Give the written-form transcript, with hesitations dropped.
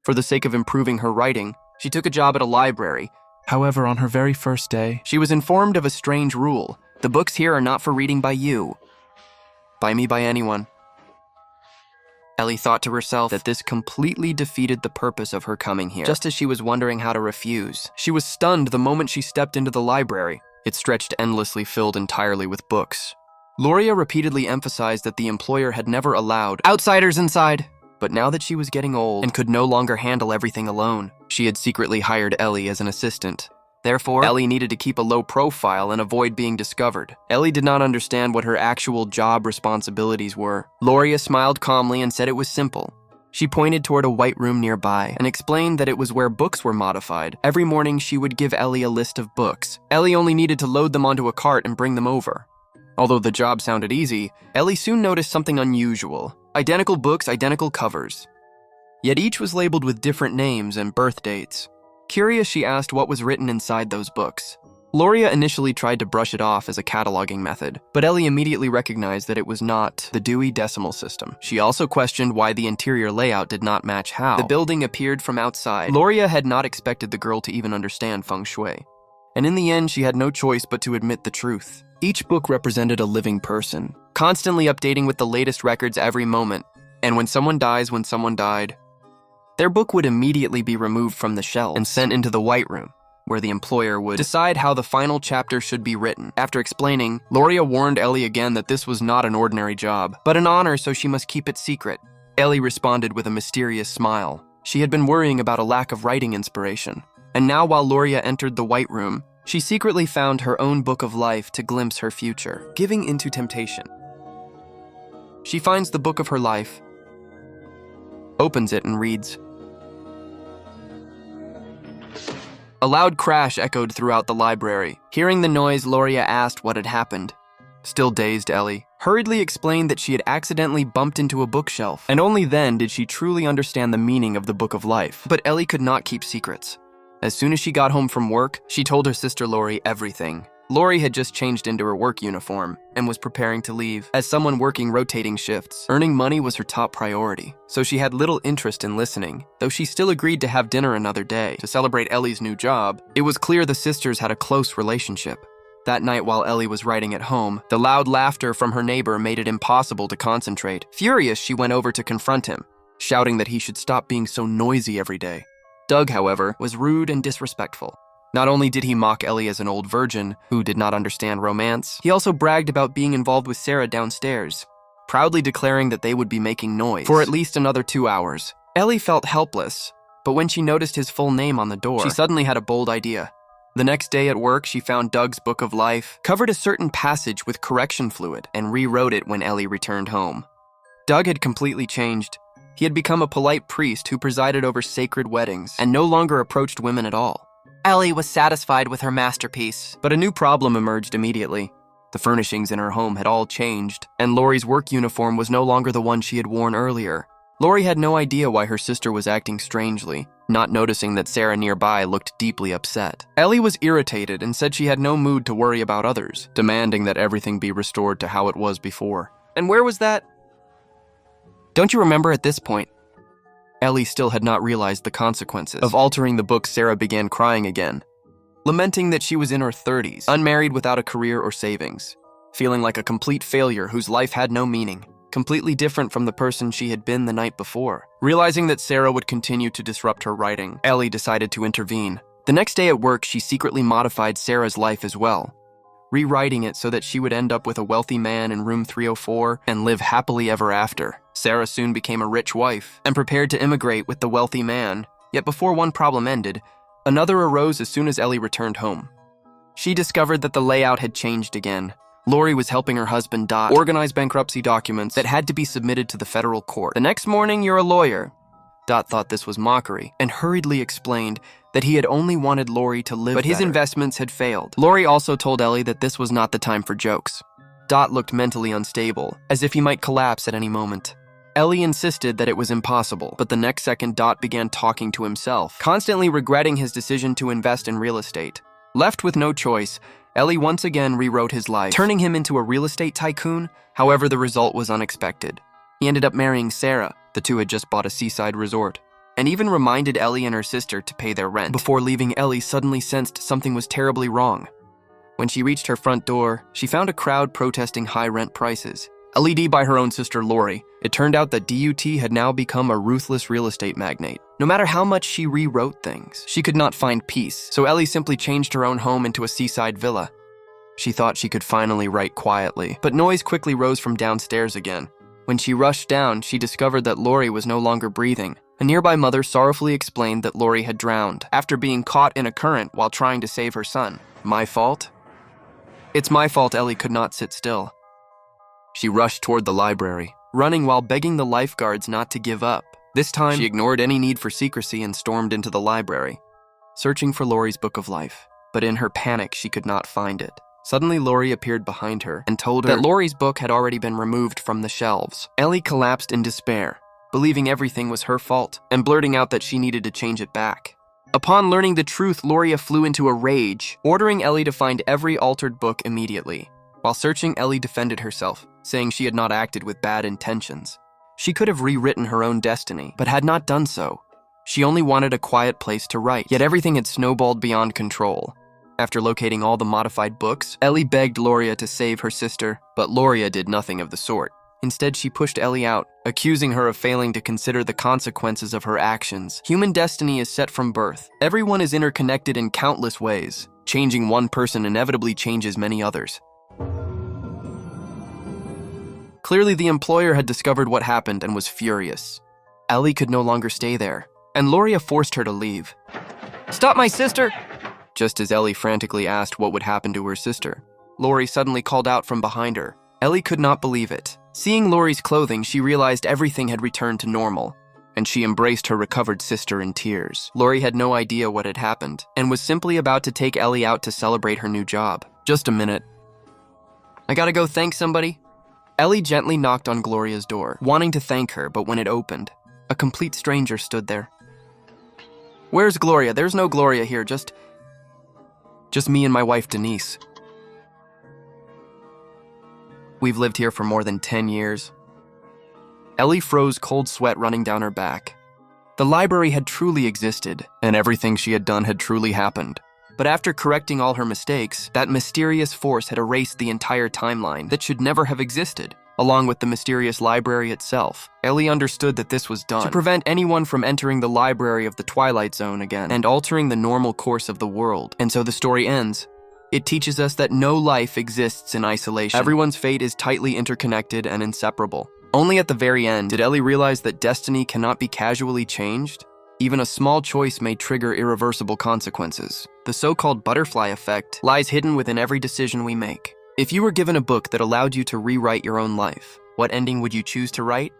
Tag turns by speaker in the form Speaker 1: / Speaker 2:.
Speaker 1: For the sake of improving her writing, she took a job at a library.
Speaker 2: However, on her very first day,
Speaker 1: She was informed of a strange rule. The books here are not for reading by you. By me, by anyone. Ellie thought to herself that this completely defeated the purpose of her coming here, just as she was wondering how to refuse. She was stunned the moment she stepped into the library. It stretched endlessly, filled entirely with books. Loria repeatedly emphasized that the employer had never allowed outsiders inside. But now that she was getting old and could no longer handle everything alone, she had secretly hired Ellie as an assistant. Therefore, Ellie needed to keep a low profile and avoid being discovered. Ellie did not understand what her actual job responsibilities were. Loria smiled calmly and said it was simple. She pointed toward a white room nearby and explained that it was where books were modified. Every morning, she would give Ellie a list of books. Ellie only needed to load them onto a cart and bring them over. Although the job sounded easy, Ellie soon noticed something unusual. Identical books, identical covers. Yet each was labeled with different names and birth dates. Curious, she asked what was written inside those books. Loria initially tried to brush it off as a cataloging method, but Ellie immediately recognized that it was not the Dewey Decimal System. She also questioned why the interior layout did not match how the building appeared from outside. Loria had not expected the girl to even understand feng shui. And in the end, she had no choice but to admit the truth. Each book represented a living person, constantly updating with the latest records every moment. And when someone died, their book would immediately be removed from the shelf and sent into the White Room, where the employer would decide how the final chapter should be written. After explaining, Loria warned Ellie again that this was not an ordinary job, but an honor, so she must keep it secret. Ellie responded with a mysterious smile. She had been worrying about a lack of writing inspiration. And now while Loria entered the White Room, she secretly found her own book of life to glimpse her future, giving into temptation. She finds the book of her life, opens it and reads. A loud crash echoed throughout the library. Hearing the noise, Loria asked what had happened. Still dazed, Ellie hurriedly explained that she had accidentally bumped into a bookshelf, and only then did she truly understand the meaning of the book of life. But Ellie could not keep secrets. As soon as she got home from work, she told her sister Lori everything. Lori had just changed into her work uniform and was preparing to leave. As someone working rotating shifts, earning money was her top priority, so she had little interest in listening. Though she still agreed to have dinner another day to celebrate Ellie's new job, it was clear the sisters had a close relationship. That night while Ellie was writing at home, the loud laughter from her neighbor made it impossible to concentrate. Furious, she went over to confront him, shouting that he should stop being so noisy every day. Doug, however, was rude and disrespectful. Not only did he mock Ellie as an old virgin who did not understand romance, he also bragged about being involved with Sarah downstairs, proudly declaring that they would be making noise for at least another 2 hours. Ellie felt helpless, but when she noticed his full name on the door, she suddenly had a bold idea. The next day at work, she found Doug's book of life, covered a certain passage with correction fluid, and rewrote it when Ellie returned home. Doug had completely changed. He had become a polite priest who presided over sacred weddings and no longer approached women at all. Ellie was satisfied with her masterpiece, but a new problem emerged immediately. The furnishings in her home had all changed, and Lori's work uniform was no longer the one she had worn earlier. Lori had no idea why her sister was acting strangely, not noticing that Sarah nearby looked deeply upset. Ellie was irritated and said she had no mood to worry about others, demanding that everything be restored to how it was before. And where was that? Don't you remember at this point? Ellie still had not realized the consequences of altering the book. Sarah began crying again, lamenting that she was in her 30s, unmarried without a career or savings, feeling like a complete failure whose life had no meaning, completely different from the person she had been the night before. Realizing that Sarah would continue to disrupt her writing, Ellie decided to intervene. The next day at work, she secretly modified Sarah's life as well, rewriting it so that she would end up with a wealthy man in room 304 and live happily ever after. Sarah soon became a rich wife and prepared to immigrate with the wealthy man. Yet before one problem ended, another arose as soon as Ellie returned home. She discovered that the layout had changed again. Lori was helping her husband, Dot, organize bankruptcy documents that had to be submitted to the federal court. The next morning, you're a lawyer. Dot thought this was mockery and hurriedly explained that he had only wanted Lori to live better. His investments had failed. Lori also told Ellie that this was not the time for jokes. Dot looked mentally unstable, as if he might collapse at any moment. Ellie insisted that it was impossible, but the next second Dot began talking to himself, constantly regretting his decision to invest in real estate. Left with no choice, Ellie once again rewrote his life, turning him into a real estate tycoon. However, the result was unexpected. He ended up marrying Sarah. The two had just bought a seaside resort. and even reminded Ellie and her sister to pay their rent. Before leaving, Ellie suddenly sensed something was terribly wrong. When she reached her front door, she found a crowd protesting high rent prices. LED by her own sister Lori, it turned out that DUT had now become a ruthless real estate magnate. No matter how much she rewrote things, she could not find peace, so Ellie simply changed her own home into a seaside villa. She thought she could finally write quietly, but noise quickly rose from downstairs again. When she rushed down, she discovered that Lori was no longer breathing. A nearby mother sorrowfully explained that Lori had drowned after being caught in a current while trying to save her son. My fault? It's my fault. Ellie could not sit still. She rushed toward the library, running while begging the lifeguards not to give up. This time, she ignored any need for secrecy and stormed into the library, searching for Lori's book of life. But in her panic, she could not find it. Suddenly, Lori appeared behind her and told her that Lori's book had already been removed from the shelves. Ellie collapsed in despair, believing everything was her fault and blurting out that she needed to change it back. Upon learning the truth, Lori flew into a rage, ordering Ellie to find every altered book immediately. While searching, Ellie defended herself, saying she had not acted with bad intentions. She could have rewritten her own destiny, but had not done so. She only wanted a quiet place to write, yet everything had snowballed beyond control. After locating all the modified books, Ellie begged Loria to save her sister, but Loria did nothing of the sort. Instead, she pushed Ellie out, accusing her of failing to consider the consequences of her actions. Human destiny is set from birth. Everyone is interconnected in countless ways. Changing one person inevitably changes many others. Clearly, the employer had discovered what happened and was furious. Ellie could no longer stay there, and Loria forced her to leave. "Stop my sister!" Just as Ellie frantically asked what would happen to her sister, Lori suddenly called out from behind her. Ellie could not believe it. Seeing Lori's clothing, she realized everything had returned to normal, and she embraced her recovered sister in tears. Lori had no idea what had happened, and was simply about to take Ellie out to celebrate her new job. "Just a minute. I gotta go thank somebody." Ellie gently knocked on Gloria's door, wanting to thank her, but when it opened, a complete stranger stood there. "Where's Gloria? There's no Gloria here, just me and my wife, Denise. We've lived here for more than 10 years. Ellie froze, cold sweat running down her back. The library had truly existed, and everything she had done had truly happened. But after correcting all her mistakes, that mysterious force had erased the entire timeline that should never have existed, along with the mysterious library itself. Ellie understood that this was done to prevent anyone from entering the library of the Twilight Zone again and altering the normal course of the world. And so the story ends. It teaches us that no life exists in isolation. Everyone's fate is tightly interconnected and inseparable. Only at the very end did Ellie realize that destiny cannot be casually changed. Even a small choice may trigger irreversible consequences. The so-called butterfly effect lies hidden within every decision we make. If you were given a book that allowed you to rewrite your own life, what ending would you choose to write?